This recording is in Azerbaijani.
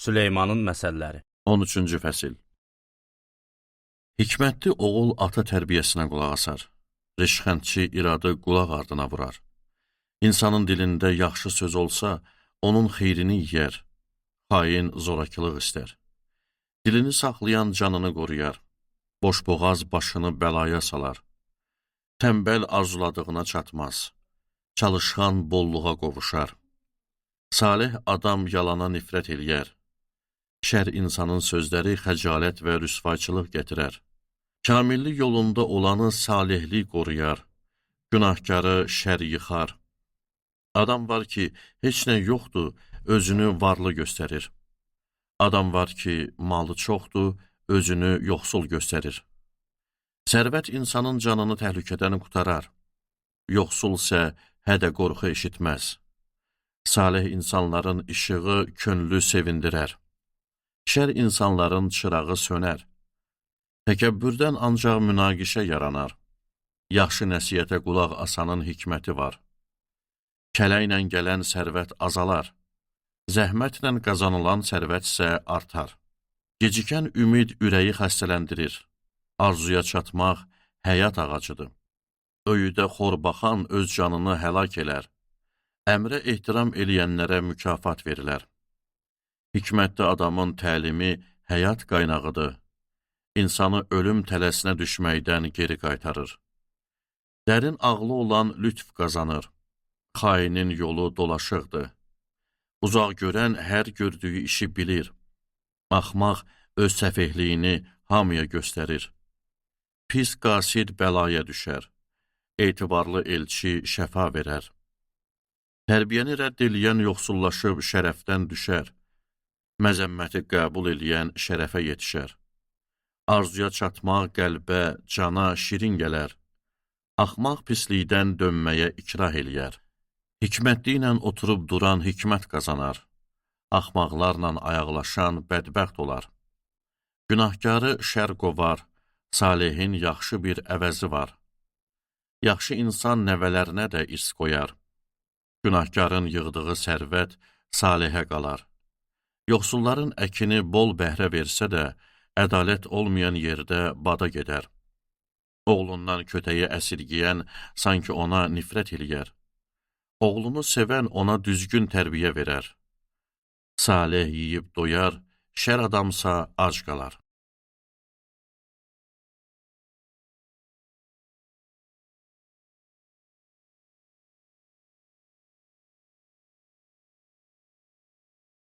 Süleymanın məsəlləri 13-cü fəsil. Hikmətli oğul ata tərbiyəsinə qulaq asar. Rişxəndçi iradı qulaq ardına vurar. İnsanın dilində yaxşı söz olsa, onun xeyrini yiyər. Xain zorakılıq istər. Dilini saxlayan canını qoruyar. Boşboğaz başını bəlaya salar. Tənbəl arzuladığına çatmaz. Çalışqan bolluğa qovuşar. Salih adam yalana nifrət eləyər. Şər insanın sözləri xəcalət və rüsvayçılıq gətirər. Kamillik yolunda olanı salihlik qoruyar. Günahkarı şər yıxar. Adam var ki, heç nə yoxdur, özünü varlı göstərir. Adam var ki, malı çoxdur, özünü yoxsul göstərir. Sərvət insanın canını təhlükədən qutarar. Yoxsul isə hədə qorxu eşitməz. Salih insanların işığı könlü sevindirər. Şər insanların çırağı sönər. Təkəbbürdən ancaq münaqişə yaranar. Yaxşı nəsiyyətə qulaq asanın hikməti var. Kələklə gələn sərvət azalar. Zəhmətlə qazanılan sərvət isə artar. Gecikən ümid ürəyi xəstələndirir. Arzuya çatmaq həyat ağacıdır. Öyüdə xor baxan öz canını həlak elər. Əmrə ehtiram eləyənlərə mükafat verilər. Hikmətli adamın təlimi həyat qaynağıdır. İnsanı ölüm tələsinə düşməkdən geri qaytarır. Dərin ağlı olan lütf qazanır. Xainin yolu dolaşıqdır. Uzaq görən hər gördüyü işi bilir. Axmaq öz səfehliyini hamıya göstərir. Pis qasid bəlaya düşər. Etibarlı elçi şəfa verər. Tərbiyəni rədd eləyən yoxsullaşıb şərəfdən düşər. Məzəmməti qəbul eləyən şərəfə yetişər. Arzuya çatmaq qəlbə, cana şirin gələr. Axmaq pislikdən dönməyə ikrah eləyər. Hikmətli ilə oturub duran hikmət qazanar. Axmaqlarla ayaqlaşan bədbəxt olar. Günahkarı şər qovar, salihin yaxşı bir əvəzi var. Yaxşı insan nəvələrinə də irs qoyar. Günahkarın yığdığı sərvət salihə qalar. Yoxsulların əkini bol bəhrə versə də, ədalət olmayan yerdə bada gedər. Oğlundan kötəyi əsirgiyən sanki ona nifrət eləyər. Oğlunu sevən ona düzgün tərbiyə verər. Salih yeyib doyar, şər adamsa ac qalar.